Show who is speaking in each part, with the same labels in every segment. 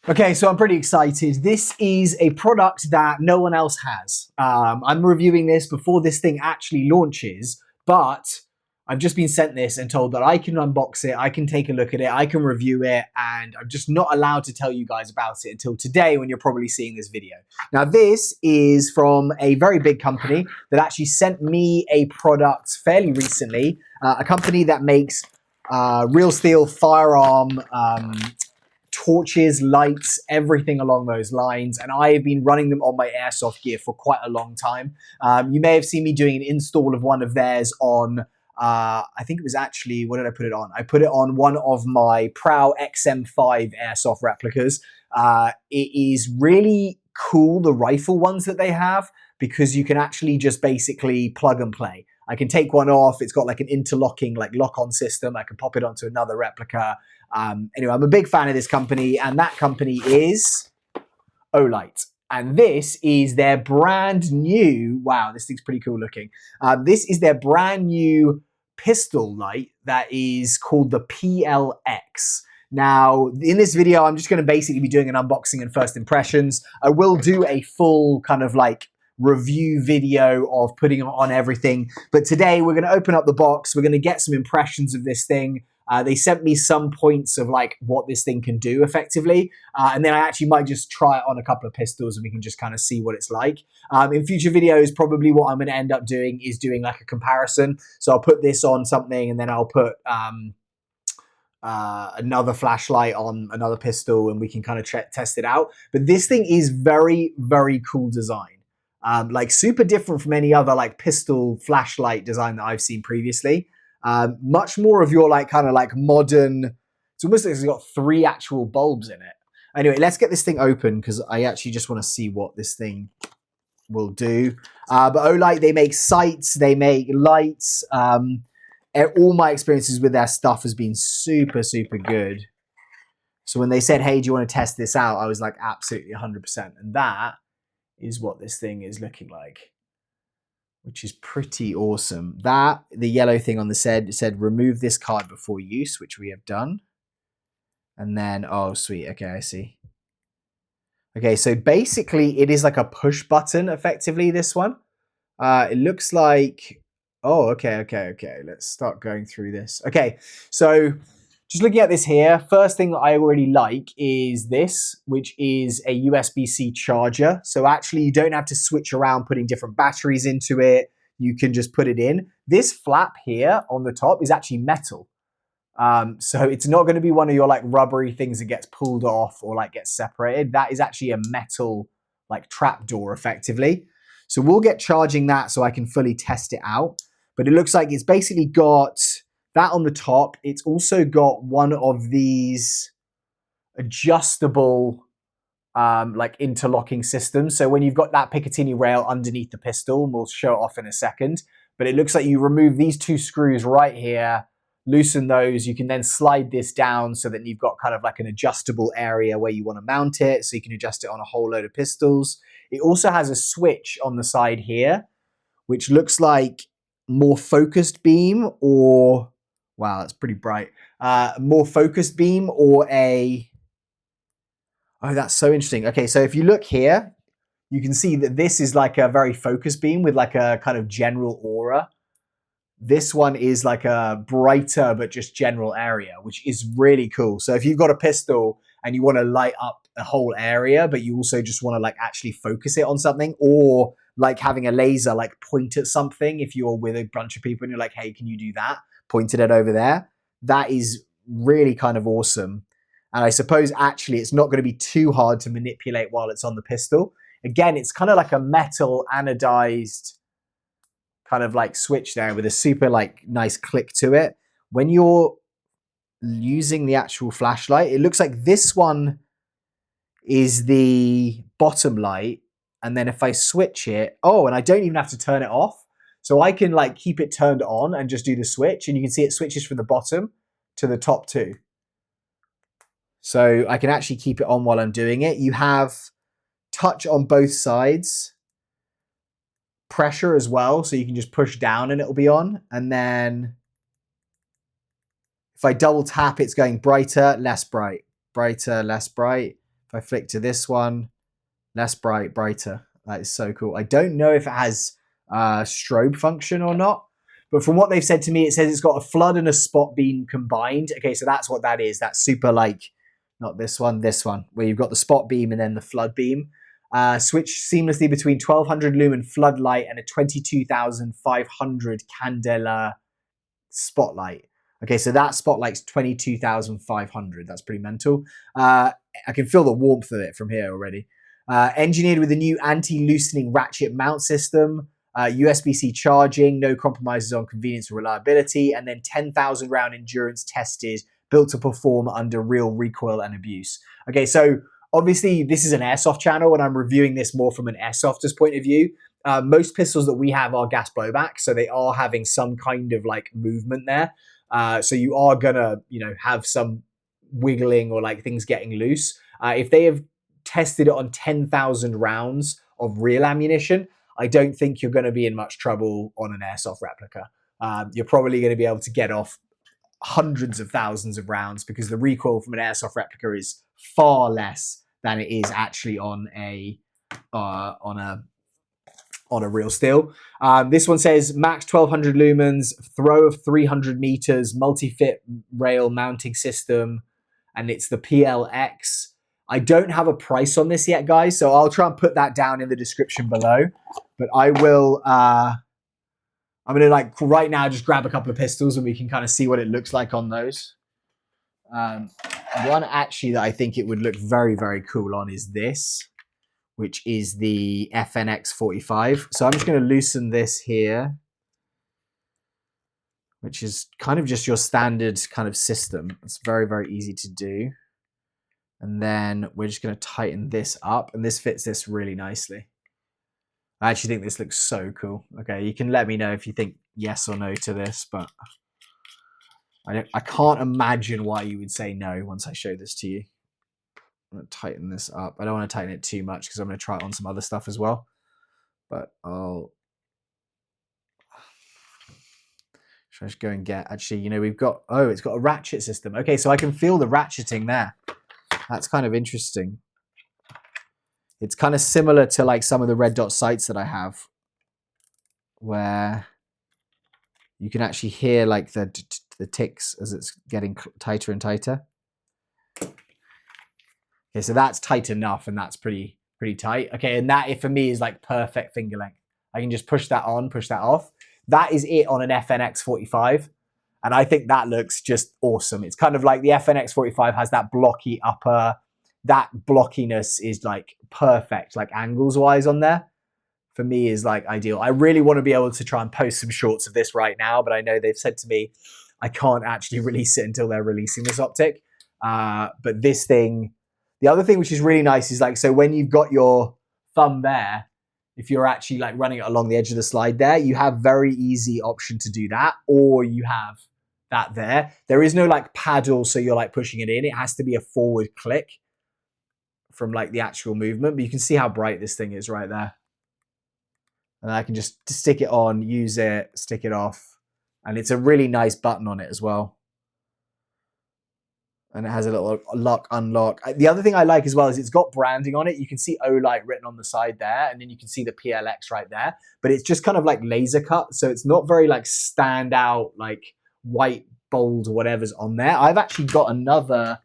Speaker 1: Okay, so I'm pretty excited. This is a product that no one else has. I'm reviewing this before this thing actually launches, but I've just been sent this and told that I can unbox it, I can take a look at it, I can review it, and I'm just not allowed to tell you guys about it until today when you're probably seeing this video. Now, this is from a very big company that actually sent me a product fairly recently, a company that makes real steel firearm torches, lights, everything along those lines. And I have been running them on my Airsoft gear for quite a long time. You may have seen me doing an install of one of theirs on, I think it was actually, what did I put it on? I put it on one of my PL XM5 Airsoft replicas. It is really cool, the rifle ones that they have, because you can actually just basically plug and play. I can take one off. It's got like an interlocking, like lock-on system. I can pop it onto another replica. Anyway, I'm a big fan of this company, and that company is Olight. And this is their brand new, wow, this thing's pretty cool looking. This is their brand new pistol light that is called the PL X. Now, in this video, I'm just going to basically be doing an unboxing and first impressions. I will do a full kind of like review video of putting on everything. But today we're going to open up the box. We're going to get some impressions of this thing. They sent me some points of like what this thing can do effectively. And then I actually might just try it on a couple of pistols and we can just kind of see what it's like. In future videos, probably what I'm going to end up doing is doing like a comparison. So I'll put this on something and then I'll put another flashlight on another pistol and we can kind of test it out. But this thing is very, very cool design. Like super different from any other like pistol flashlight design that I've seen previously. Much more of your like kind of like modern, it's almost like it's got 3 actual bulbs in it. Anyway, let's get this thing open because I actually just want to see what this thing will do. But Olight, they make sights, they make lights. All my experiences with their stuff has been super, super good. So when they said, hey, do you want to test this out? I was like, absolutely 100%. And that is what this thing is looking like, which is pretty awesome. That, the yellow thing on the said remove this card before use, which we have done. And then, oh, sweet. Okay, I see. Okay, so basically it is like a push button, effectively, this one. It looks like, oh, okay. Let's start going through this. Okay, so just looking at this here, first thing that I already like is this, which is a USB-C charger. So actually you don't have to switch around putting different batteries into it. You can just put it in. This flap here on the top is actually metal. So it's not going to be one of your like rubbery things that gets pulled off or like gets separated. That is actually a metal like trap door effectively. So we'll get charging that so I can fully test it out. But it looks like it's basically got that on the top. It's also got one of these adjustable like interlocking systems. So when you've got that Picatinny rail underneath the pistol, and we'll show it off in a second, but it looks like you remove these 2 screws right here, loosen those, you can then slide this down so that you've got kind of like an adjustable area where you want to mount it, so you can adjust it on a whole load of pistols. It also has a switch on the side here, which looks like more focused beam or, wow, that's pretty bright. More focused beam or a, oh, that's so interesting. Okay, so if you look here, you can see that this is like a very focused beam with like a kind of general aura. This one is like a brighter but just general area, which is really cool. So if you've got a pistol and you want to light up a whole area, but you also just want to like actually focus it on something, or like having a laser like point at something, if you're with a bunch of people and you're like, hey, can you do that? Pointed it over there. That is really kind of awesome. And I suppose actually it's not going to be too hard to manipulate while it's on the pistol. Again, it's kind of like a metal anodized kind of like switch there with a super like nice click to it. When you're using the actual flashlight, it looks like this one is the bottom light. And then if I switch it, oh, and I don't even have to turn it off. So I can like keep it turned on and just do the switch. And you can see it switches from the bottom to the top 2. So I can actually keep it on while I'm doing it. You have touch on both sides, pressure as well, so you can just push down and it'll be on. And then if I double tap, it's going brighter, less bright, brighter, less bright. If I flick to this one, less bright, brighter. That is so cool. I don't know if it has strobe function or not, but from what they've said to me, it says it's got a flood and a spot beam combined. Okay, so that's what that is. That's super like, not this one, where you've got the spot beam and then the flood beam. Switch seamlessly between 1200 lumen floodlight and a 22,500 candela spotlight. Okay, so that spotlight's 22,500. That's pretty mental. I can feel the warmth of it from here already. Engineered with a new anti-loosening ratchet mount system, USB-C charging, no compromises on convenience or reliability, and then 10,000 round endurance tested, built to perform under real recoil and abuse. Okay, so obviously this is an airsoft channel and I'm reviewing this more from an airsofter's point of view. Most pistols that we have are gas blowback, so they are having some kind of like movement there. So you are gonna, have some wiggling or like things getting loose. If they have tested it on 10,000 rounds of real ammunition, I don't think you're going to be in much trouble on an airsoft replica. You're probably going to be able to get off hundreds of thousands of rounds because the recoil from an airsoft replica is far less than it is actually on a real steel. This one says max 1200 lumens, throw of 300 meters, multi-fit rail mounting system, and it's the PL X. I don't have a price on this yet, guys, so I'll try and put that down in the description below. But I will, I'm going to like right now just grab a couple of pistols and we can kind of see what it looks like on those. One actually that I think it would look very, very cool on is this, which is the FNX 45. So I'm just going to loosen this here, which is kind of just your standard kind of system. It's very, very easy to do. And then we're just going to tighten this up, and this fits this really nicely. I actually think this looks so cool. Okay, you can let me know if you think yes or no to this, but I can't imagine why you would say no once I show this to you. I'm going to tighten this up. I don't want to tighten it too much because I'm going to try it on some other stuff as well. But should I just go and get, actually, we've got, it's got a ratchet system. Okay, so I can feel the ratcheting there. That's kind of interesting. It's kind of similar to like some of the red dot sights that I have, where you can actually hear like the ticks as it's getting tighter and tighter. Okay, so that's tight enough, and that's pretty tight. Okay, and that for me is like perfect finger length. I can just push that on, push that off. That is it on an FNX 45. And I think that looks just awesome. It's kind of like the FNX 45 has that blocky upper. That blockiness is like perfect, like angles wise on there. For me is like ideal. I really want to be able to try and post some shorts of this right now, but I know they've said to me, I can't actually release it until they're releasing this optic. But this thing, the other thing which is really nice is like, so when you've got your thumb there, if you're actually like running it along the edge of the slide there, you have very easy option to do that, or you have that there. There is no like paddle, so you're like pushing it in. It has to be a forward click from like the actual movement, but you can see how bright this thing is right there. And I can just stick it on, use it, stick it off. And it's a really nice button on it as well. And it has a little lock, unlock. The other thing I like as well is it's got branding on it. You can see Olight written on the side there, and then you can see the PL X right there. But it's just kind of like laser cut, so it's not very like stand out, like white, bold, or whatever's on there. I've actually got another.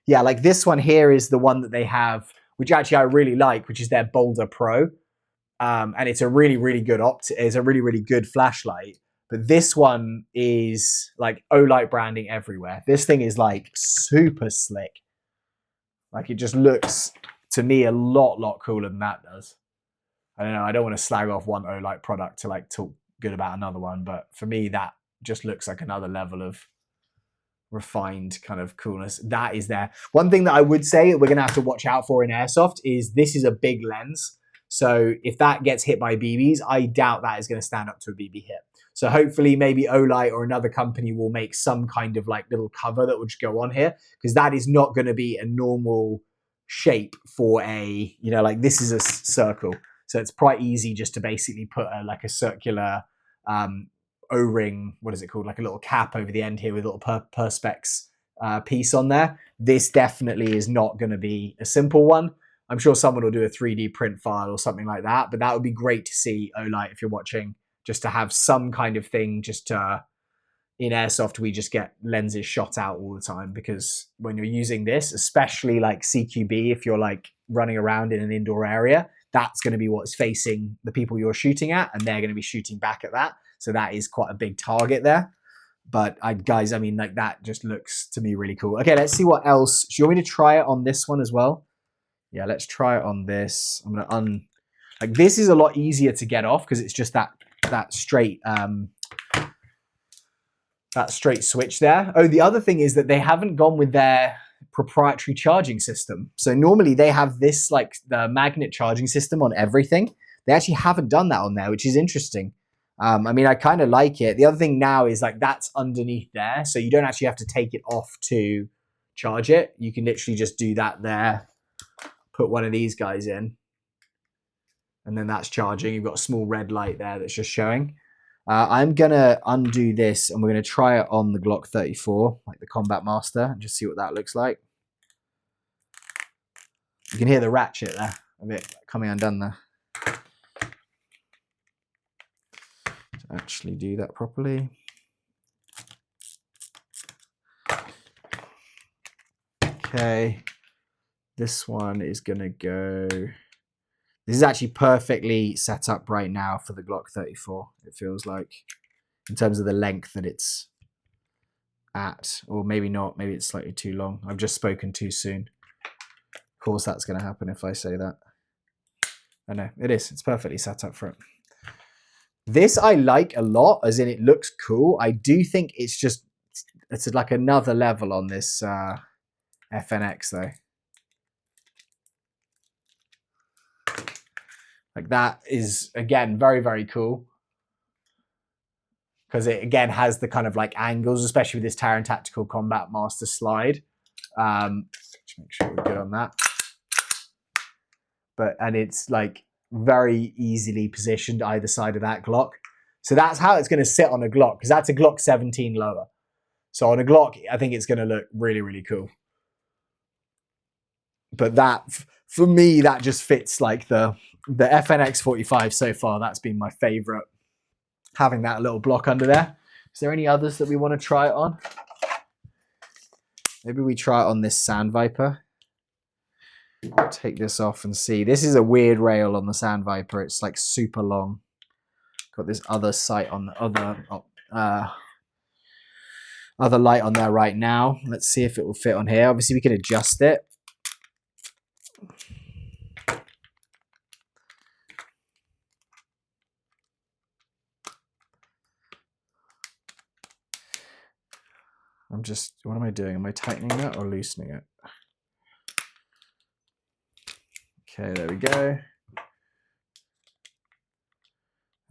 Speaker 1: Yeah, like this one here is the one that they have, which actually I really like, which is their Boulder Pro. And it's a really, really good it's a really, really good flashlight. But this one is like Olight branding everywhere. This thing is like super slick. Like it just looks to me a lot cooler than that does. I don't know. I don't want to slag off one Olight product to like talk good about another one, but for me that just looks like another level of refined kind of coolness. That is there. One thing that I would say we're going to have to watch out for in airsoft is this is a big lens. So if that gets hit by BBs, I doubt that is going to stand up to a BB hit. So hopefully maybe Olight or another company will make some kind of like little cover that would go on here, because that is not going to be a normal shape for a, like this is a circle. So it's quite easy just to basically put like a circular O-ring, what is it called? Like a little cap over the end here with little perspex piece on there. This definitely is not going to be a simple one. I'm sure someone will do a 3D print file or something like that, but that would be great to see, Olight, if you're watching, just to have some kind of thing. Just in Airsoft, we just get lenses shot out all the time, because when you're using this, especially like CQB, if you're like running around in an indoor area, that's going to be what's facing the people you're shooting at, and they're going to be shooting back at that. So that is quite a big target there. But guys, I mean, like, that just looks to me really cool. Okay, let's see what else. Do you want me to try it on this one as well? Yeah, let's try it on this. I'm gonna like, this is a lot easier to get off because it's just that straight switch there. Oh, the other thing is that they haven't gone with their proprietary charging system. So normally they have this, like, the magnet charging system on everything. They actually haven't done that on there, which is interesting. I mean, I kind of like it. The other thing now is, like, that's underneath there, so you don't actually have to take it off to charge it. You can literally just do that there, put one of these guys in, and then that's charging. You've got a small red light there that's just showing. I'm gonna undo this, and we're gonna try it on the Glock 34, like the Combat Master, and just see what that looks like. You can hear the ratchet there, a bit coming undone there. To actually do that properly. Okay, this one is gonna go. This is actually perfectly set up right now for the Glock 34, it feels like, in terms of the length that it's at, or maybe not, maybe it's slightly too long. I've just spoken too soon. Of course that's going to happen if I say that. I know, it is. It's perfectly set up for it. This I like a lot, as in it looks cool. I do think it's like another level on this FNX though. Like, that is, again, very, very cool. Because it, again, has the kind of like angles, especially with this Terran Tactical Combat Master slide. Just make sure we're good on that. And it's like very easily positioned either side of that Glock. So that's how it's going to sit on a Glock, because that's a Glock 17 lower. So on a Glock, I think it's going to look really, really cool. But that, for me, that just fits like the FNX 45 so far. That's been my favorite, having that little block under there. Is there any others that we want to try it on? Maybe we try it on this Sand Viper. Take this off and see. This is a weird rail on the Sand Viper. It's like super long. Got this other sight on the other light on there right now. Let's see if it will fit on here. Obviously we can adjust it. What am I doing? Am I tightening that or loosening it? Okay, there we go.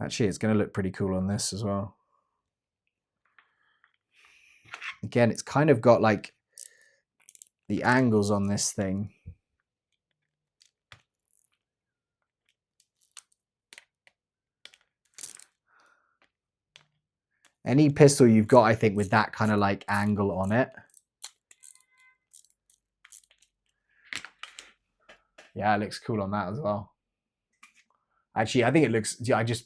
Speaker 1: Actually, it's going to look pretty cool on this as well. Again, it's kind of got like the angles on this thing. Any pistol you've got, I think, with that kind of like angle on it. Yeah, it looks cool on that as well. Actually, I think it looks, I just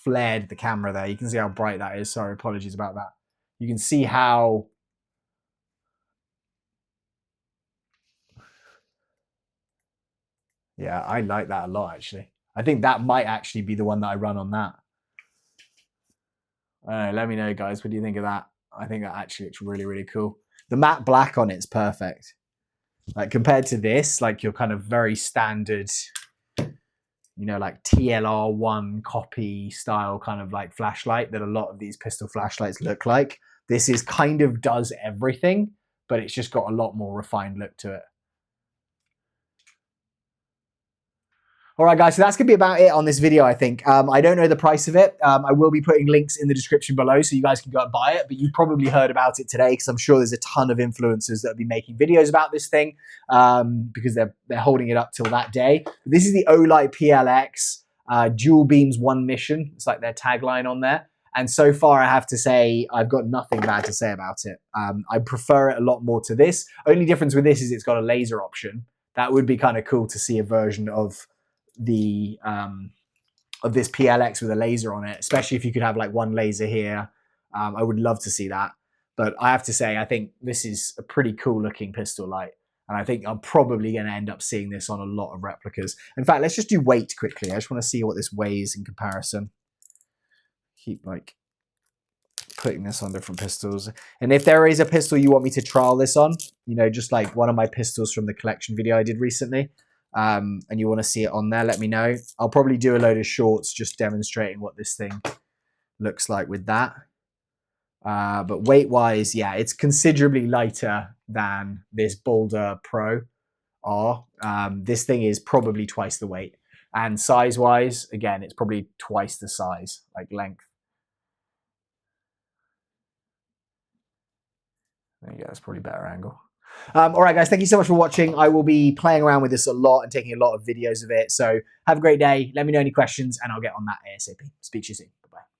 Speaker 1: flared the camera there. You can see how bright that is. Sorry, apologies about that. You can see how yeah, I like that a lot, actually. I think that might actually be the one that I run on that. Let me know, guys. What do you think of that? I think that actually looks really, really cool. The matte black on it's perfect. Like, compared to this, like your kind of very standard, you know, like TLR1 copy style kind of like flashlight that a lot of these pistol flashlights look like. This is kind of does everything, but it's just got a lot more refined look to it. All right, guys, so that's going to be about it on this video, I think. I don't know the price of it. I will be putting links in the description below so you guys can go and buy it, but you've probably heard about it today because I'm sure there's a ton of influencers that will be making videos about this thing because they're holding it up till that day. This is the Olight PL X, dual beams, one mission. It's like their tagline on there. And so far, I have to say, I've got nothing bad to say about it. I prefer it a lot more to this. Only difference with this is it's got a laser option. That would be kind of cool to see a version of the of this PLX with a laser on it, especially if you could have like one laser here. I would love to see that. But I have to say, I think this is a pretty cool looking pistol light. And I think I'm probably going to end up seeing this on a lot of replicas. In fact, let's just do weight quickly. I just want to see what this weighs in comparison. Keep like putting this on different pistols. And if there is a pistol you want me to trial this on, you know, just like one of my pistols from the collection video I did recently, and you want to see it on there, let me know. I'll probably do a load of shorts just demonstrating what this thing looks like with that. But weight-wise, yeah, it's considerably lighter than this Boulder Pro R. This thing is probably twice the weight. And size-wise, again, it's probably twice the size, like length. There you go, that's probably a better angle. All right, guys, thank you so much for watching. I will be playing around with this a lot and taking a lot of videos of it. So have a great day. Let me know any questions, and I'll get on that ASAP. Speak to you soon. Bye-bye.